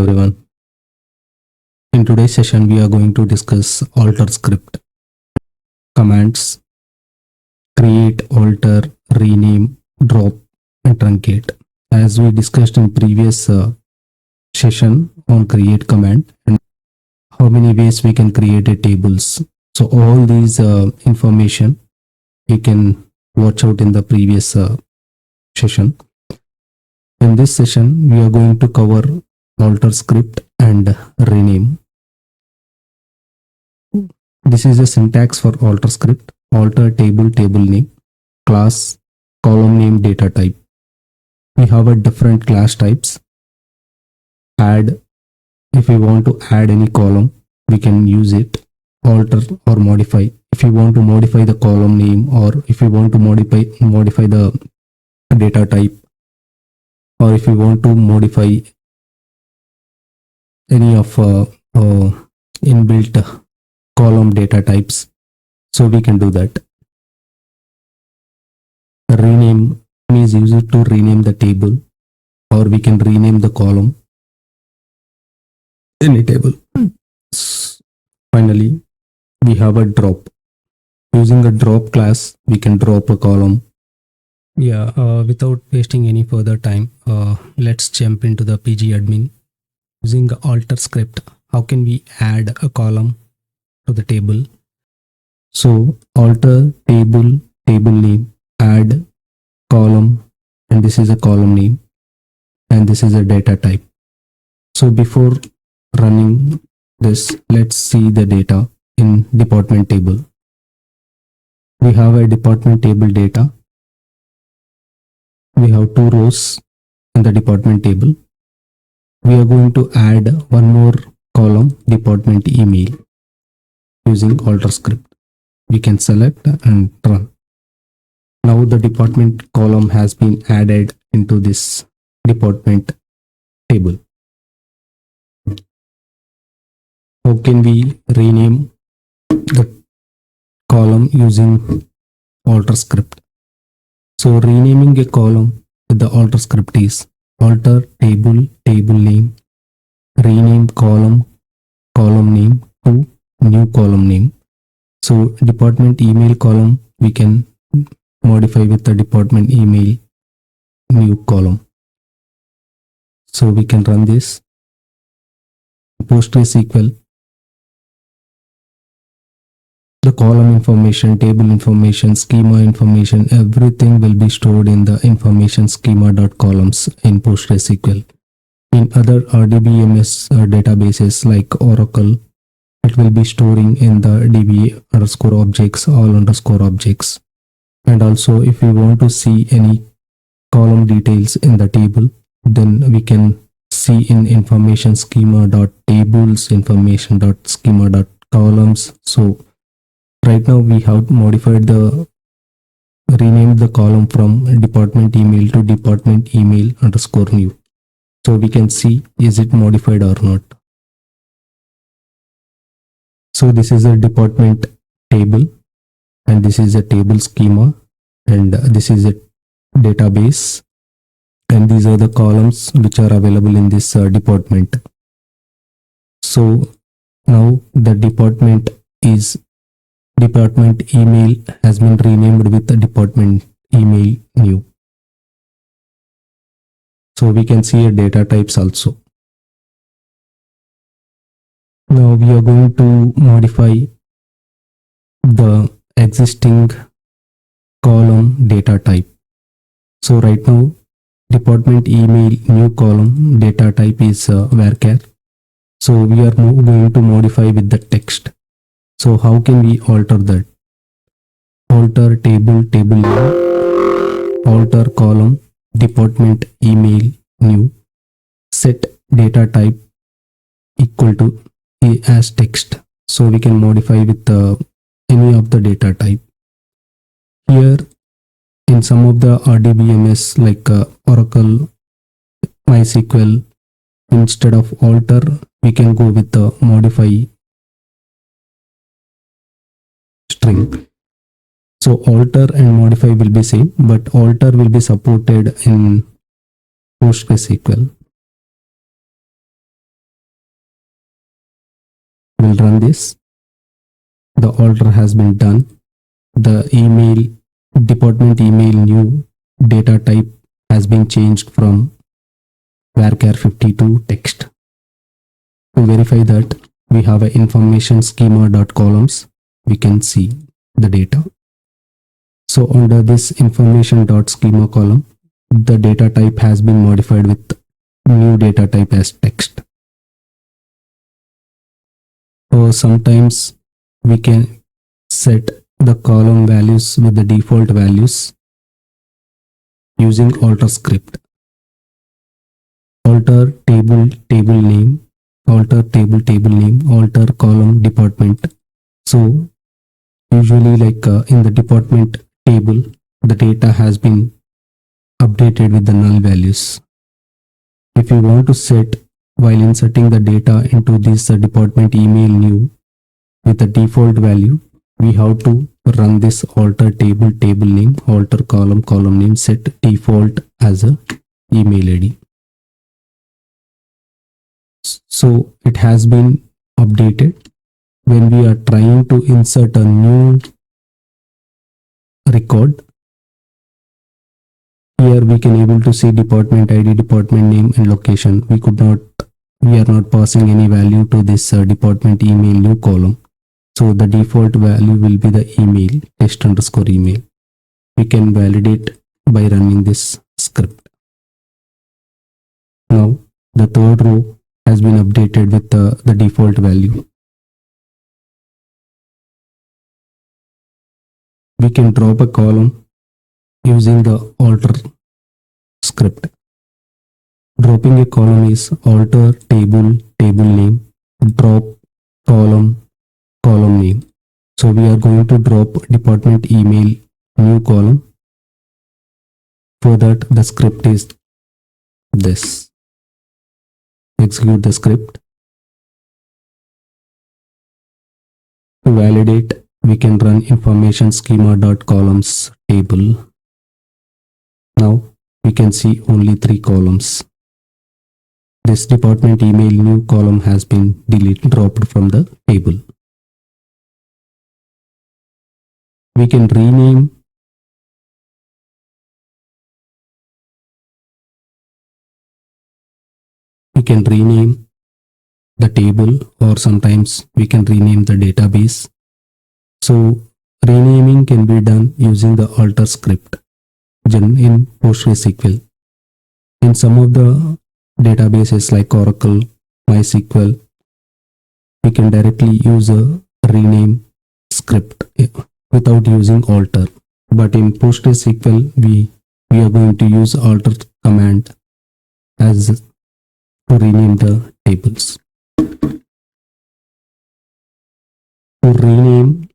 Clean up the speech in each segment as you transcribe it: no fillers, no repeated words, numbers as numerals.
everyone. In today's session, we are going to discuss alter script commands: create, alter, rename, drop, and truncate. As we discussed in previous session on create command and how many ways we can create a tables. So all these information we can watch out in the previous session. In this session, we are going to cover alter script and rename. This is a syntax for alter script: alter table, table name, class, column name, data type. We have a different class types. Add, if we want to add any column, we can use it. Alter or modify, if you want to modify the column name, or if you want to modify the data type, or if you want to modify any of inbuilt column data types, so we can do that. Rename is used to rename the table, or we can rename the column, any table. Finally, we have a drop. Using a drop class, we can drop a column. Without wasting any further time, let's jump into the PG admin. Using the alter script, how can we add a column to the table? So alter table, table name, add column, and this is a column name, and this is a data type. So before running this, let's see the data in department table. We have a department table data. We have 2 rows in the department table. We are going to add one more column, department email, using alter script. We can select and run. Now the department column has been added into this department table. How can we rename the column using alter script? So renaming a column with the alter script is alter table, table name, rename column, column name to new column name. So department email column we can modify with the department email new column. So we can run this. PostgreSQL, the column information, table information, schema information, everything will be stored in the information schema.columns in PostgreSQL. In other RDBMS databases like Oracle, it will be storing in the DB_objects, all_objects. And also, if we want to see any column details in the table, then we can see in information schema.tables, information.schema.columns. So right now we have modified renamed the column from department email to department email underscore new. So we can see is it modified or not. So this is a department table, and this is a table schema, and this is a database, and these are the columns which are available in this department. So now the department email has been renamed with the department email new. So we can see a data types also. Now we are going to modify the existing column data type. So right now department email new column data type is varchar. So we are going to modify with the text. So how can we alter that? Alter table, table name, alter column, department email new, set data type equal to as text. So we can modify with any of the data type. Here in some of the RDBMS like Oracle, MySQL, instead of alter, we can go with the modify string. So alter and modify will be same, but alter will be supported in PostgreSQL. We'll run this. The alter has been done. The email, department email new data type has been changed from varchar 50 to text. To verify that, we have a information schema dot columns. We can see the data. So under this information dot schema column, the data type has been modified with new data type as text. So sometimes we can set the column values with the default values using alter script. Alter table name, alter table name, alter column department. So usually in the department table, the data has been updated with the null values. If you want to set while inserting the data into this department email new with the default value, we have to run this alter table name, alter column name, set default as a email ID. So it has been updated. When we are trying to insert a new record, here we can able to see department ID, department name and location. We are not passing any value to this department email new column. So the default value will be the email, test_email. We can validate by running this script. Now the third row has been updated with the default value. We can drop a column using the alter script. Dropping a column is alter table name, drop column name. So we are going to drop department email new column. For that, the script is this. Execute the script. To validate, we can run information schema dot columns table. Now we can see only 3 columns. This department email new column has been dropped from the table. We can rename the table, or sometimes we can rename the database. So renaming can be done using the alter script in PostgreSQL. In some of the databases like Oracle, MySQL, we can directly use a rename script without using alter. But in PostgreSQL, we are going to use alter command as to rename the tables. To rename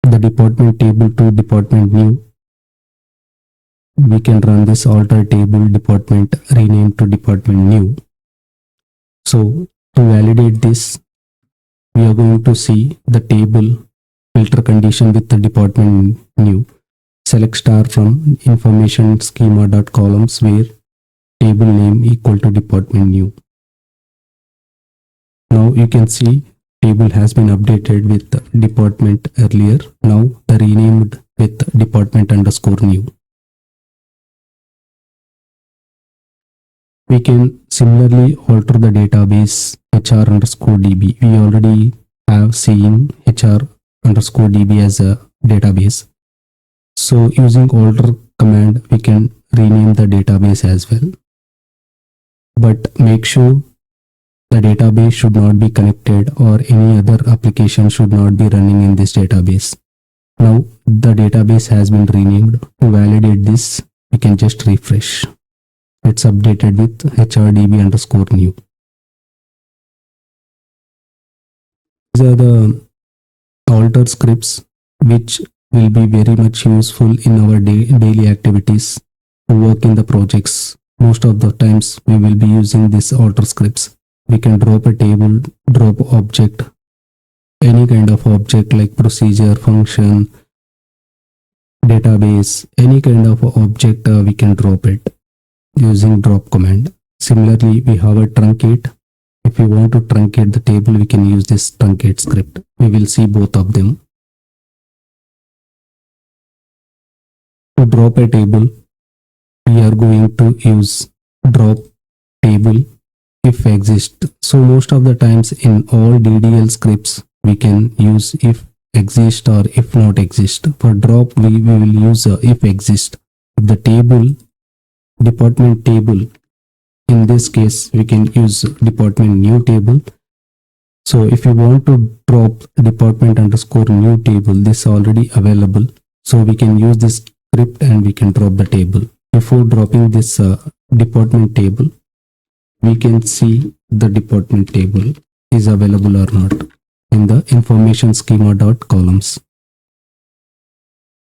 the department table to department new, we can run this alter table department rename to department new. So to validate this, we are going to see the table filter condition with the department new. Select star from information schema dot columns where table name equal to department new. Now you can see table has been updated with the department earlier. Now the renamed with department underscore new. We can similarly alter the database HR underscore DB. We already have seen HR underscore DB as a database. So using alter command, we can rename the database as well. But make sure the database should not be connected or any other application should not be running in this database. Now the database has been renamed. To validate this, we can just refresh. It's updated with HRDB underscore new. These are the alter scripts which will be very much useful in our daily activities to work in the projects. Most of the times we will be using these alter scripts. We can drop a table, drop object, any kind of object like procedure, function, database, any kind of object we can drop it using drop command. Similarly, we have a truncate. if we want to truncate the table, we can use this truncate script. We will see both of them. To drop a table, we are going to use drop table if exist. So most of the times in all DDL scripts, we can use if exist or if not exist. For drop, we will use if exist. If the table, department table, in this case, we can use department new table. So if you want to drop department underscore new table, this is already available. So we can use this script and we can drop the table. Before dropping this department table, we can see the department table is available or not in the information schema dot columns.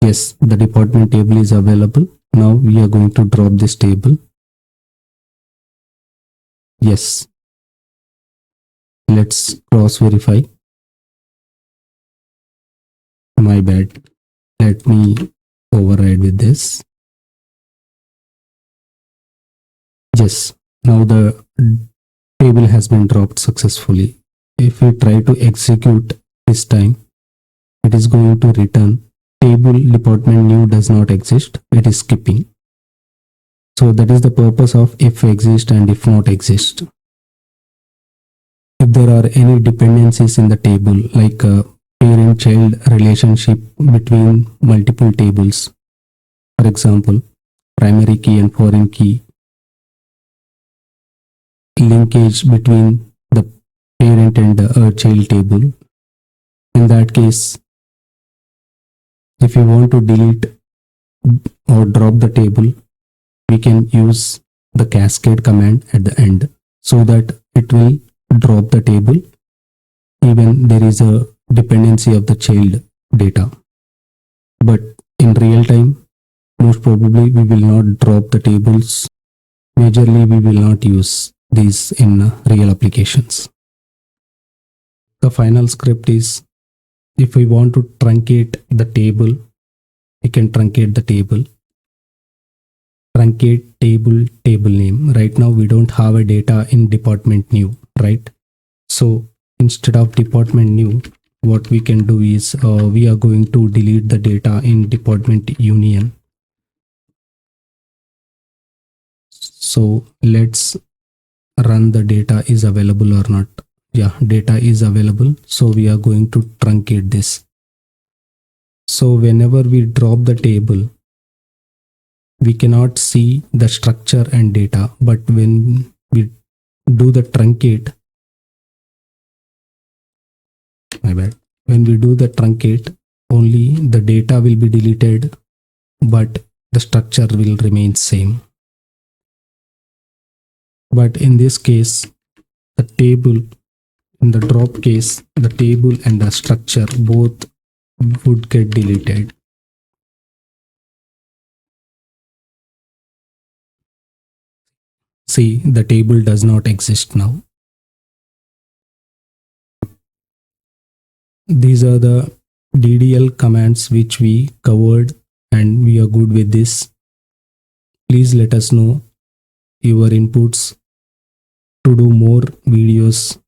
Yes, the department table is available. Now we are going to drop this table. Yes. Let's cross verify. My bad. Let me override with this. Yes. Now the table has been dropped successfully. If we try to execute this time, it is going to return table department new does not exist. It is skipping. So that is the purpose of if exist and if not exist. If there are any dependencies in the table, like a parent-child relationship between multiple tables, for example, primary key and foreign key, linkage between the parent and child table, in that case, if you want to delete or drop the table, we can use the cascade command at the end so that it will drop the table even there is a dependency of the child data. But in real time, most probably we will not drop the tables. Majorly we will not use these in real applications. The final script is, if we want to truncate the table, we can truncate the table. Truncate table name. Right now we don't have a data in department new, right? So instead of department new, what we can do is we are going to delete the data in department union. So let's run the data is available or not. Yeah, data is available. So we are going to truncate this. So whenever we drop the table, we cannot see the structure and data, but when we do the truncate, when we do the truncate, only the data will be deleted, but the structure will remain same. But in this case, the table, in the drop case, the table and the structure both would get deleted. See, the table does not exist now. These are the DDL commands which we covered and we are good with this. Please let us know your inputs to do more videos,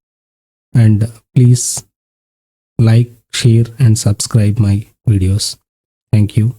and please like, share and subscribe my videos. Thank you.